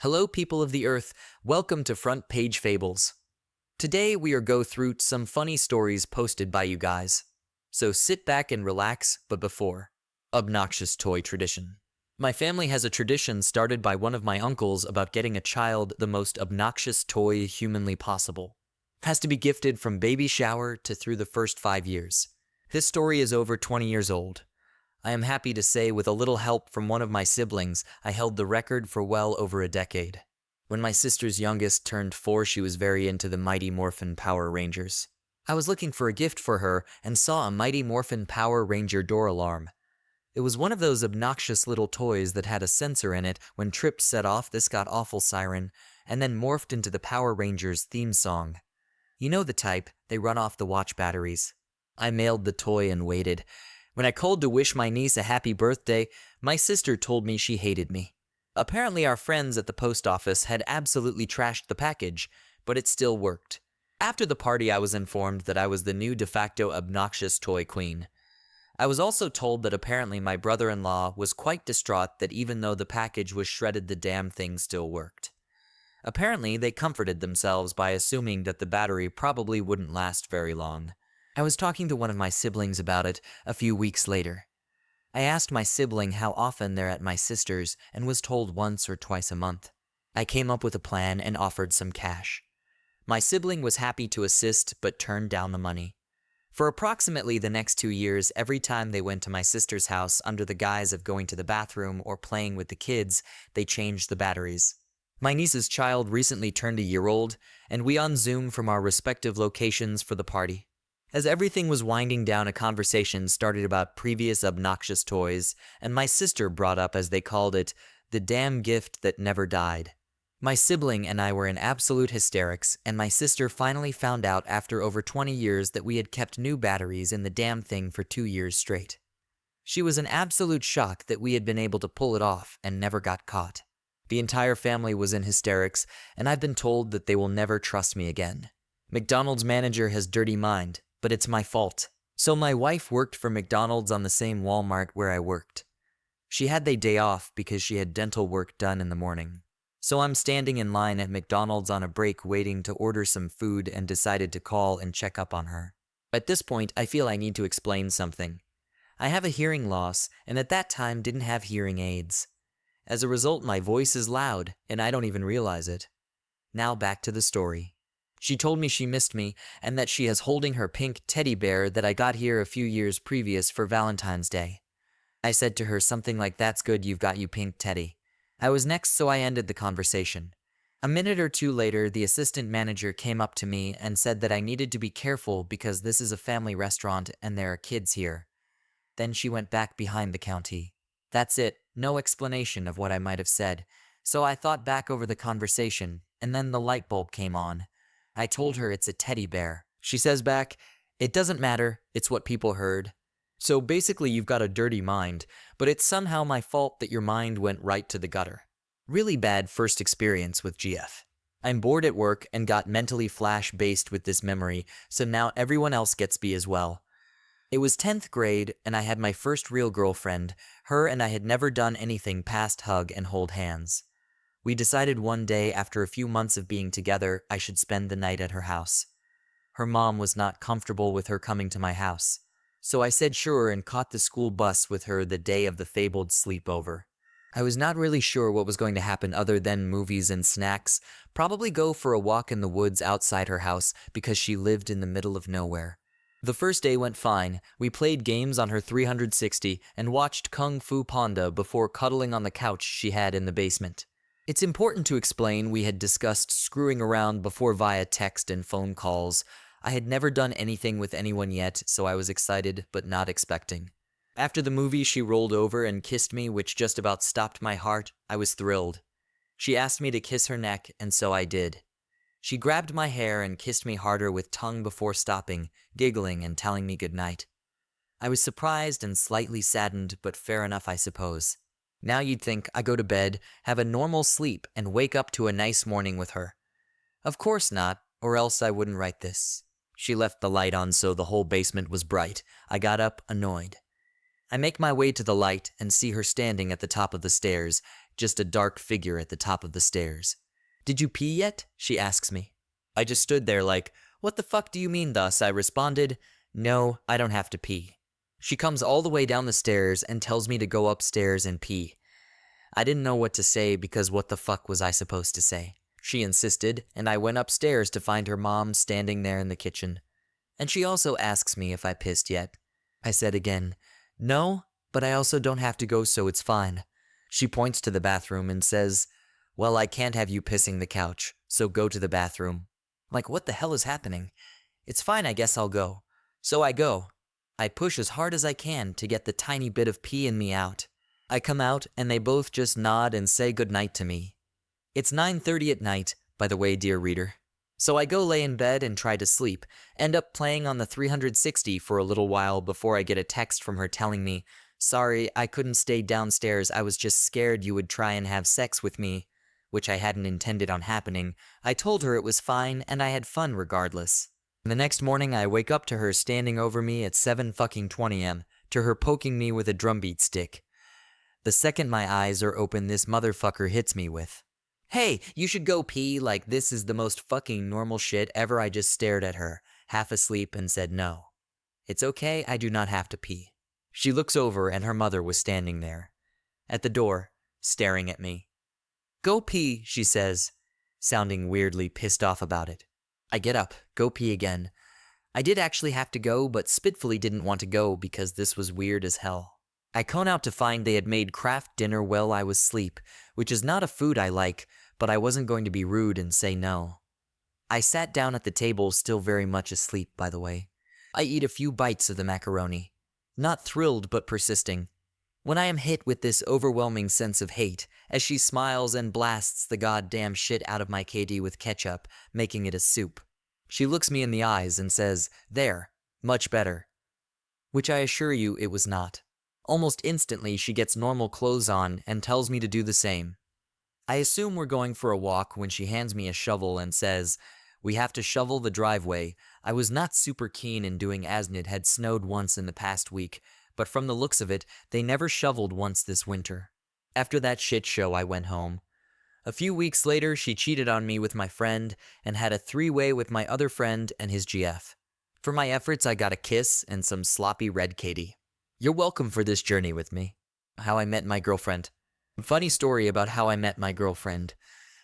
Hello, people of the earth. Welcome to Front Page Fables. Today we are go through some funny stories posted by you guys. So sit back and relax, but before, obnoxious toy tradition. My family has a tradition started by one of my uncles about getting a child the most obnoxious toy humanly possible. Has to be gifted from baby shower to through the first 5 years. This story is over 20 years old. I am happy to say with a little help from one of my siblings, I held the record for well over a decade. When my sister's youngest turned 4, she was very into the Mighty Morphin Power Rangers. I was looking for a gift for her and saw a Mighty Morphin Power Ranger door alarm. It was one of those obnoxious little toys that had a sensor in it. When trips set off, this got awful siren, and then morphed into the Power Rangers theme song. You know the type, they run off the watch batteries. I mailed the toy and waited. When I called to wish my niece a happy birthday, my sister told me she hated me. Apparently our friends at the post office had absolutely trashed the package, but it still worked. After the party, I was informed that I was the new de facto obnoxious toy queen. I was also told that apparently my brother-in-law was quite distraught that even though the package was shredded, the damn thing still worked. Apparently, they comforted themselves by assuming that the battery probably wouldn't last very long. I was talking to one of my siblings about it a few weeks later. I asked my sibling how often they're at my sister's and was told once or twice a month. I came up with a plan and offered some cash. My sibling was happy to assist but turned down the money. For approximately the next 2 years, every time they went to my sister's house under the guise of going to the bathroom or playing with the kids, they changed the batteries. My niece's child recently turned a year old, and we on Zoom from our respective locations for the party. As everything was winding down, a conversation started about previous obnoxious toys, and my sister brought up, as they called it, the damn gift that never died. My sibling and I were in absolute hysterics, and my sister finally found out after over 20 years that we had kept new batteries in the damn thing for 2 years straight. She was in absolute shock that we had been able to pull it off and never got caught. The entire family was in hysterics, and I've been told that they will never trust me again. McDonald's manager has dirty mind, but it's my fault. So my wife worked for McDonald's on the same Walmart where I worked. She had the day off because she had dental work done in the morning. So I'm standing in line at McDonald's on a break waiting to order some food and decided to call and check up on her. At this point, I feel I need to explain something. I have a hearing loss and at that time didn't have hearing aids. As a result, my voice is loud and I don't even realize it. Now back to the story. She told me she missed me and that she is holding her pink teddy bear that I got here a few years previous for Valentine's Day. I said to her something like, "That's good, you've got you pink teddy." I was next, so I ended the conversation. A minute or two later, the assistant manager came up to me and said that I needed to be careful because this is a family restaurant and there are kids here. Then she went back behind the counter. That's it, no explanation of what I might have said. So I thought back over the conversation, and then the light bulb came on. I told her it's a teddy bear. She says back, "It doesn't matter, it's what people heard." So basically you've got a dirty mind, but it's somehow my fault that your mind went right to the gutter. Really bad first experience with GF. I'm bored at work and got mentally flash-based with this memory, so now everyone else gets B as well. It was 10th grade and I had my first real girlfriend. Her and I had never done anything past hug and hold hands. We decided one day after a few months of being together, I should spend the night at her house. Her mom was not comfortable with her coming to my house. So I said sure and caught the school bus with her the day of the fabled sleepover. I was not really sure what was going to happen other than movies and snacks, probably go for a walk in the woods outside her house because she lived in the middle of nowhere. The first day went fine. We played games on her 360 and watched Kung Fu Panda before cuddling on the couch she had in the basement. It's important to explain we had discussed screwing around before via text and phone calls. I had never done anything with anyone yet, so I was excited but not expecting. After the movie, she rolled over and kissed me, which just about stopped my heart. I was thrilled. She asked me to kiss her neck, and so I did. She grabbed my hair and kissed me harder with tongue before stopping, giggling and telling me goodnight. I was surprised and slightly saddened, but fair enough, I suppose. Now you'd think I go to bed, have a normal sleep, and wake up to a nice morning with her. Of course not, or else I wouldn't write this. She left the light on so the whole basement was bright. I got up, annoyed. I make my way to the light and see her standing at the top of the stairs, just a dark figure at the top of the stairs. "Did you pee yet?" she asks me. I just stood there like, "What the fuck do you mean thus?" I responded, "No, I don't have to pee." She comes all the way down the stairs and tells me to go upstairs and pee. I didn't know what to say because what the fuck was I supposed to say? She insisted, and I went upstairs to find her mom standing there in the kitchen. And she also asks me if I pissed yet. I said again, "No, but I also don't have to go, so it's fine." She points to the bathroom and says, "Well, I can't have you pissing the couch, so go to the bathroom." Like, what the hell is happening? It's fine, I guess I'll go. So I go. I push as hard as I can to get the tiny bit of pee in me out. I come out and they both just nod and say goodnight to me. It's 9:30 at night, by the way, dear reader. So I go lay in bed and try to sleep, end up playing on the 360 for a little while before I get a text from her telling me, "Sorry, I couldn't stay downstairs, I was just scared you would try and have sex with me," which I hadn't intended on happening. I told her it was fine and I had fun regardless. The next morning I wake up to her standing over me at 7:20 am, to her poking me with a drumbeat stick. The second my eyes are open, this motherfucker hits me with, "Hey, you should go pee," like this is the most fucking normal shit ever. I just stared at her, half asleep, and said no. It's okay, I do not have to pee. She looks over and her mother was standing there, at the door, staring at me. "Go pee," she says, sounding weirdly pissed off about it. I get up, go pee again. I did actually have to go, but spitefully didn't want to go because this was weird as hell. I cone out to find they had made Kraft dinner while I was asleep, which is not a food I like, but I wasn't going to be rude and say no. I sat down at the table, still very much asleep, by the way. I eat a few bites of the macaroni. Not thrilled, but persisting. When I am hit with this overwhelming sense of hate, as she smiles and blasts the goddamn shit out of my KD with ketchup, making it a soup. She looks me in the eyes and says, "There, much better." Which I assure you it was not. Almost instantly she gets normal clothes on and tells me to do the same. I assume we're going for a walk when she hands me a shovel and says, "We have to shovel the driveway." I was not super keen in doing as it had snowed once in the past week, but from the looks of it, they never shoveled once this winter. After that shit show, I went home. A few weeks later, she cheated on me with my friend and had a three-way with my other friend and his GF. For my efforts, I got a kiss and some sloppy red Katie. You're welcome for this journey with me. How I met my girlfriend. Funny story about how I met my girlfriend.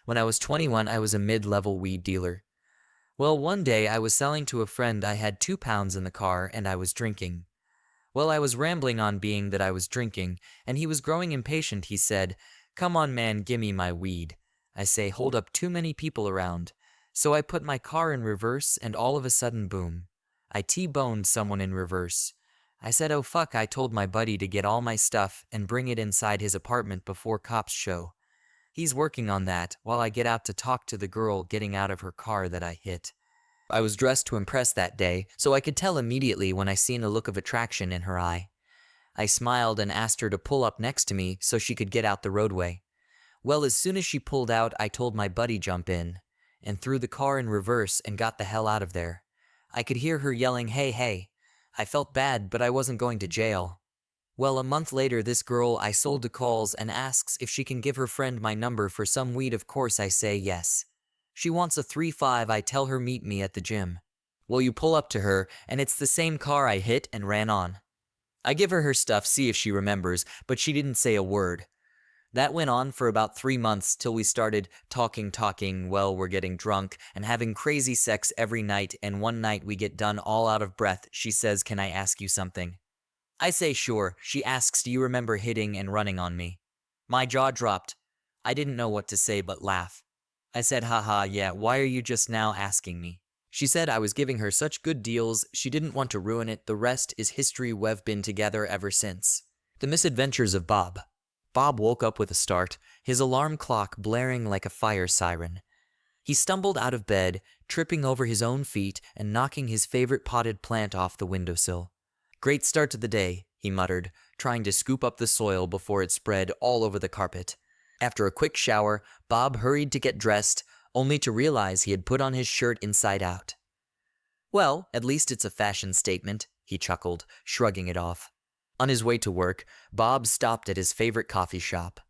When I was 21, I was a mid-level weed dealer. Well, one day I was selling to a friend. I had 2 pounds in the car and I was drinking. Well, I was rambling on being that I was drinking, and he was growing impatient. He said, "Come on man, gimme my weed." I say, "Hold up, too many people around." So I put my car in reverse and all of a sudden, boom. I T-boned someone in reverse. I said, "Oh fuck," I told my buddy to get all my stuff and bring it inside his apartment before cops show. He's working on that while I get out to talk to the girl getting out of her car that I hit. I was dressed to impress that day, so I could tell immediately when I seen a look of attraction in her eye. I smiled and asked her to pull up next to me so she could get out the roadway. Well, as soon as she pulled out, I told my buddy jump in, and threw the car in reverse and got the hell out of there. I could hear her yelling, "Hey, hey." I felt bad, but I wasn't going to jail. Well, a month later, this girl I sold to calls and asks if she can give her friend my number for some weed. Of course I say yes. She wants a 3.5, I tell her meet me at the gym. Well, you pull up to her, and it's the same car I hit and ran on. I give her stuff, see if she remembers, but she didn't say a word. That went on for about 3 months till we started talking, well, we're getting drunk and having crazy sex every night, and one night we get done all out of breath. She says, "Can I ask you something?" I say sure. She asks, "Do you remember hitting and running on me?" My jaw dropped. I didn't know what to say but laugh. I said, "Haha, yeah, why are you just now asking me?" She said I was giving her such good deals, she didn't want to ruin it. The rest is history. We've been together ever since. The misadventures of Bob. Bob woke up with a start, his alarm clock blaring like a fire siren. He stumbled out of bed, tripping over his own feet and knocking his favorite potted plant off the windowsill. "Great start to the day," he muttered, trying to scoop up the soil before it spread all over the carpet. After a quick shower, Bob hurried to get dressed, only to realize he had put on his shirt inside out. "Well, at least it's a fashion statement," he chuckled, shrugging it off. On his way to work, Bob stopped at his favorite coffee shop.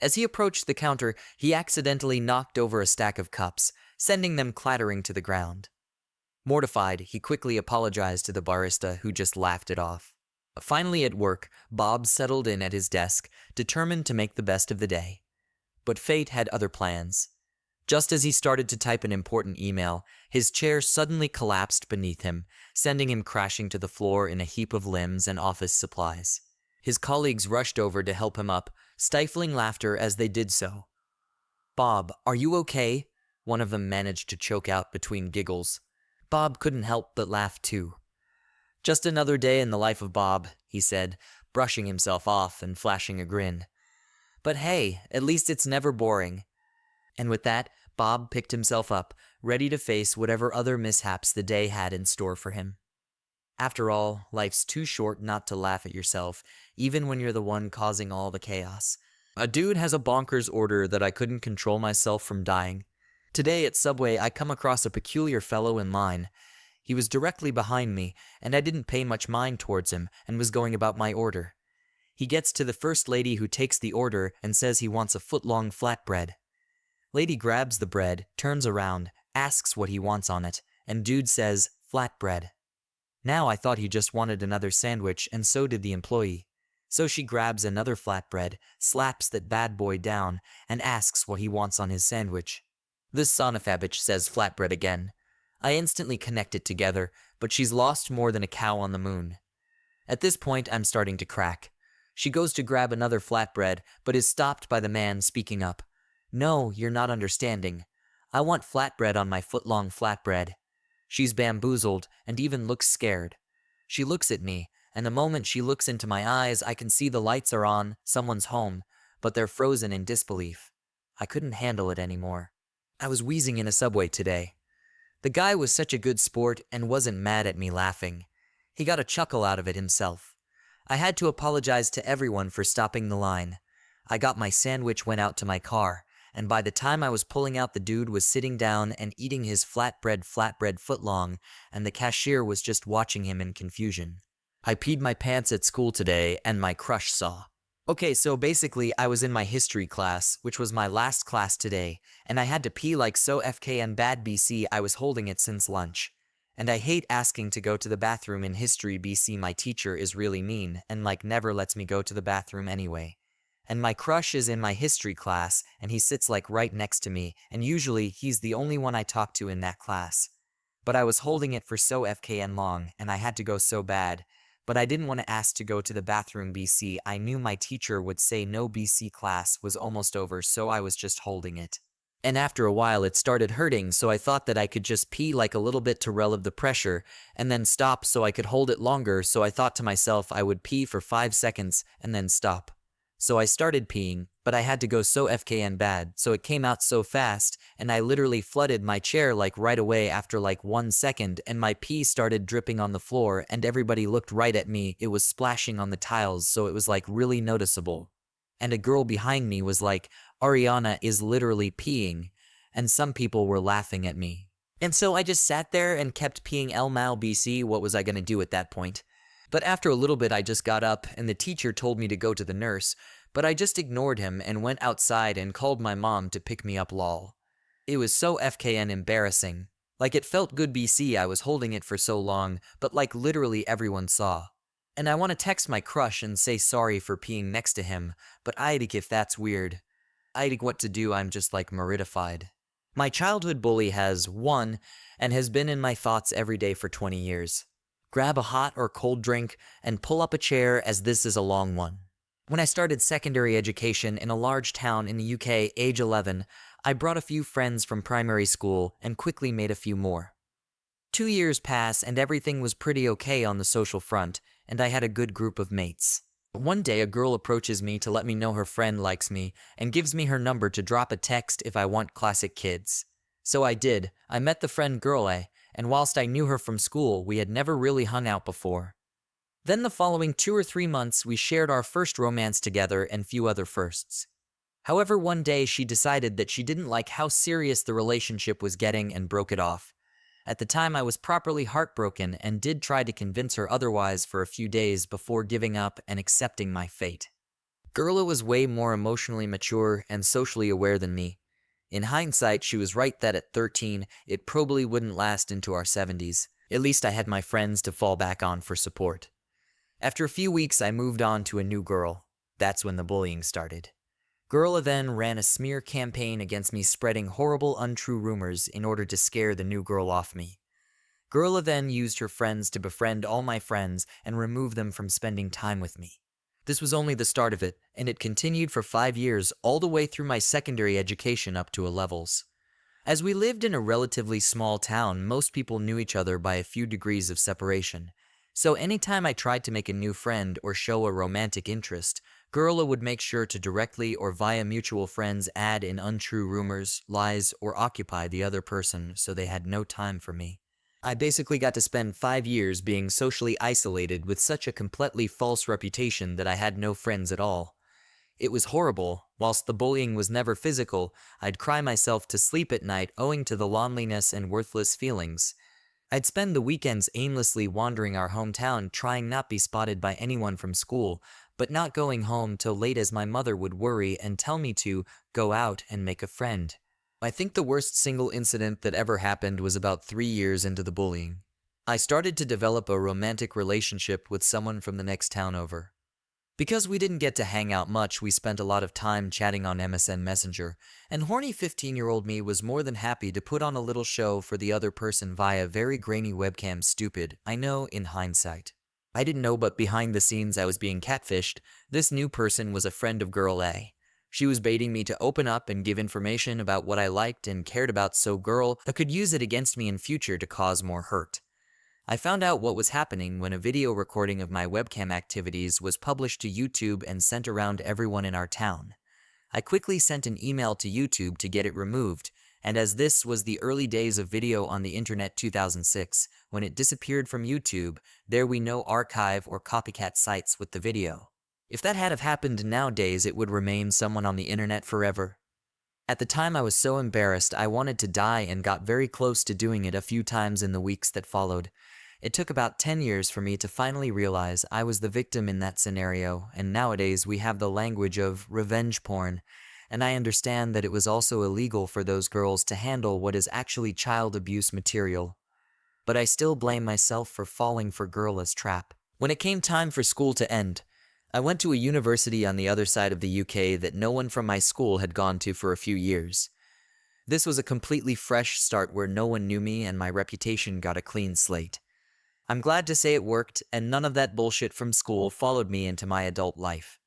As he approached the counter, he accidentally knocked over a stack of cups, sending them clattering to the ground. Mortified, he quickly apologized to the barista, who just laughed it off. Finally at work, Bob settled in at his desk, determined to make the best of the day. But fate had other plans. Just as he started to type an important email, his chair suddenly collapsed beneath him, sending him crashing to the floor in a heap of limbs and office supplies. His colleagues rushed over to help him up, stifling laughter as they did so. "Bob, are you okay?" one of them managed to choke out between giggles. Bob couldn't help but laugh too. "Just another day in the life of Bob," he said, brushing himself off and flashing a grin. "But hey, at least it's never boring." And with that, Bob picked himself up, ready to face whatever other mishaps the day had in store for him. After all, life's too short not to laugh at yourself, even when you're the one causing all the chaos. A dude has a bonkers order that I couldn't control myself from dying. Today at Subway, I come across a peculiar fellow in line. He was directly behind me, and I didn't pay much mind towards him and was going about my order. He gets to the first lady who takes the order and says he wants a foot-long flatbread. Lady grabs the bread, turns around, asks what he wants on it, and dude says, "Flatbread." Now I thought he just wanted another sandwich, and so did the employee. So she grabs another flatbread, slaps that bad boy down, and asks what he wants on his sandwich. This son of a bitch says flatbread again. I instantly connect it together, but she's lost more than a cow on the moon. At this point, I'm starting to crack. She goes to grab another flatbread, but is stopped by the man speaking up. "No, you're not understanding. I want flatbread on my foot-long flatbread." She's bamboozled and even looks scared. She looks at me, and the moment she looks into my eyes, I can see the lights are on, someone's home, but they're frozen in disbelief. I couldn't handle it anymore. I was wheezing in a Subway today. The guy was such a good sport and wasn't mad at me laughing. He got a chuckle out of it himself. I had to apologize to everyone for stopping the line. I got my sandwich, went out to my car, and by the time I was pulling out, the dude was sitting down and eating his flatbread footlong, and the cashier was just watching him in confusion. I peed my pants at school today, and my crush saw. Okay, so basically I was in my history class, which was my last class today, and I had to pee like so FKN bad BC. I was holding it since lunch. And I hate asking to go to the bathroom in history BC. My teacher is really mean and like never lets me go to the bathroom anyway. And my crush is in my history class, and he sits like right next to me, and usually he's the only one I talk to in that class. But I was holding it for so FKN long, and I had to go so bad. But I didn't want to ask to go to the bathroom BC. I knew my teacher would say no. BC class was almost over, so I was just holding it. And after a while it started hurting, so I thought that I could just pee like a little bit to relieve the pressure, and then stop so I could hold it longer. So I thought to myself I would pee for 5 seconds and then stop. So I started peeing, but I had to go so FKN bad, so it came out so fast, and I literally flooded my chair like right away after like 1 second, and my pee started dripping on the floor, and everybody looked right at me. It was splashing on the tiles, so it was like really noticeable. And a girl behind me was like, "Ariana is literally peeing," and some people were laughing at me. And so I just sat there and kept peeing Mal BC. What was I gonna do at that point? But after a little bit I just got up, and the teacher told me to go to the nurse, but I just ignored him and went outside and called my mom to pick me up. Lol. It was so FKN embarrassing. Like it felt good BC. I was holding it for so long, but like literally everyone saw. And I want to text my crush and say sorry for peeing next to him, but I'd if that's weird. I'd what to do. I'm just like mortified. My childhood bully has won and has been in my thoughts every day for 20 years. Grab a hot or cold drink and pull up a chair, as this is a long one. When I started secondary education in a large town in the UK, age 11, I brought a few friends from primary school and quickly made a few more. 2 years pass and everything was pretty okay on the social front, and I had a good group of mates. One day a girl approaches me to let me know her friend likes me and gives me her number to drop a text if I want classic kids. So I did. I met the friend girl and whilst I knew her from school, we had never really hung out before. Then the following 2 or 3 months we shared our first romance together and few other firsts. However, one day she decided that she didn't like how serious the relationship was getting and broke it off. At the time I was properly heartbroken and did try to convince her otherwise for a few days before giving up and accepting my fate. Gerla was way more emotionally mature and socially aware than me. In hindsight, she was right that at 13, it probably wouldn't last into our 70s. At least I had my friends to fall back on for support. After a few weeks, I moved on to a new girl. That's when the bullying started. Gerla then ran a smear campaign against me, spreading horrible, untrue rumors in order to scare the new girl off me. Gerla then used her friends to befriend all my friends and remove them from spending time with me. This was only the start of it, and it continued for 5 years, all the way through my secondary education up to A-levels. As we lived in a relatively small town, most people knew each other by a few degrees of separation. So anytime I tried to make a new friend or show a romantic interest, Gerla would make sure to directly or via mutual friends add in untrue rumors, lies, or occupy the other person so they had no time for me. I basically got to spend 5 years being socially isolated with such a completely false reputation that I had no friends at all. It was horrible. Whilst the bullying was never physical, I'd cry myself to sleep at night owing to the loneliness and worthless feelings. I'd spend the weekends aimlessly wandering our hometown trying not be spotted by anyone from school, but not going home till late as my mother would worry and tell me to go out and make a friend. I think the worst single incident that ever happened was about 3 years into the bullying. I started to develop a romantic relationship with someone from the next town over. Because we didn't get to hang out much, we spent a lot of time chatting on MSN Messenger, and horny 15-year-old me was more than happy to put on a little show for the other person via very grainy webcam. Stupid, I know, in hindsight. I didn't know, but behind the scenes I was being catfished. This new person was a friend of Girl A. She was baiting me to open up and give information about what I liked and cared about, so Girl A could use it against me in future to cause more hurt. I found out what was happening when a video recording of my webcam activities was published to YouTube and sent around everyone in our town. I quickly sent an email to YouTube to get it removed, and as this was the early days of video on the internet 2006, when it disappeared from YouTube, there we no archive or copycat sites with the video. If that had have happened nowadays, it would remain someone on the internet forever. At the time I was so embarrassed I wanted to die and got very close to doing it a few times in the weeks that followed. It took about 10 years for me to finally realize I was the victim in that scenario, and nowadays we have the language of revenge porn, and I understand that it was also illegal for those girls to handle what is actually child abuse material. But I still blame myself for falling for Gerla's trap. When it came time for school to end, I went to a university on the other side of the UK that no one from my school had gone to for a few years. This was a completely fresh start where no one knew me and my reputation got a clean slate. I'm glad to say it worked, and none of that bullshit from school followed me into my adult life.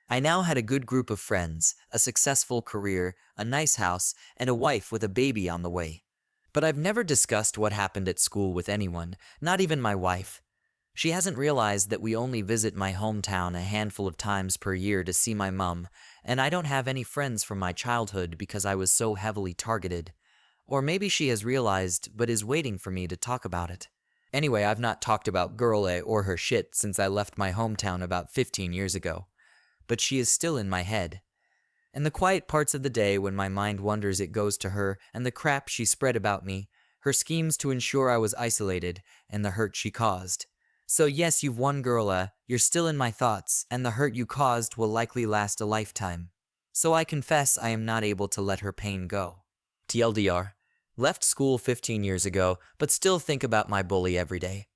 I now had a good group of friends, a successful career, a nice house, and a wife with a baby on the way. But I've never discussed what happened at school with anyone, not even my wife. She hasn't realized that we only visit my hometown a handful of times per year to see my mum, and I don't have any friends from my childhood because I was so heavily targeted. Or maybe she has realized but is waiting for me to talk about it. Anyway, I've not talked about Girl A or her shit since I left my hometown about 15 years ago. But she is still in my head. And the quiet parts of the day when my mind wanders, it goes to her and the crap she spread about me, her schemes to ensure I was isolated, and the hurt she caused. So yes, you've won, Girl A, you're still in my thoughts, and the hurt you caused will likely last a lifetime. So I confess I am not able to let her pain go. TLDR. Left school 15 years ago, but still think about my bully every day.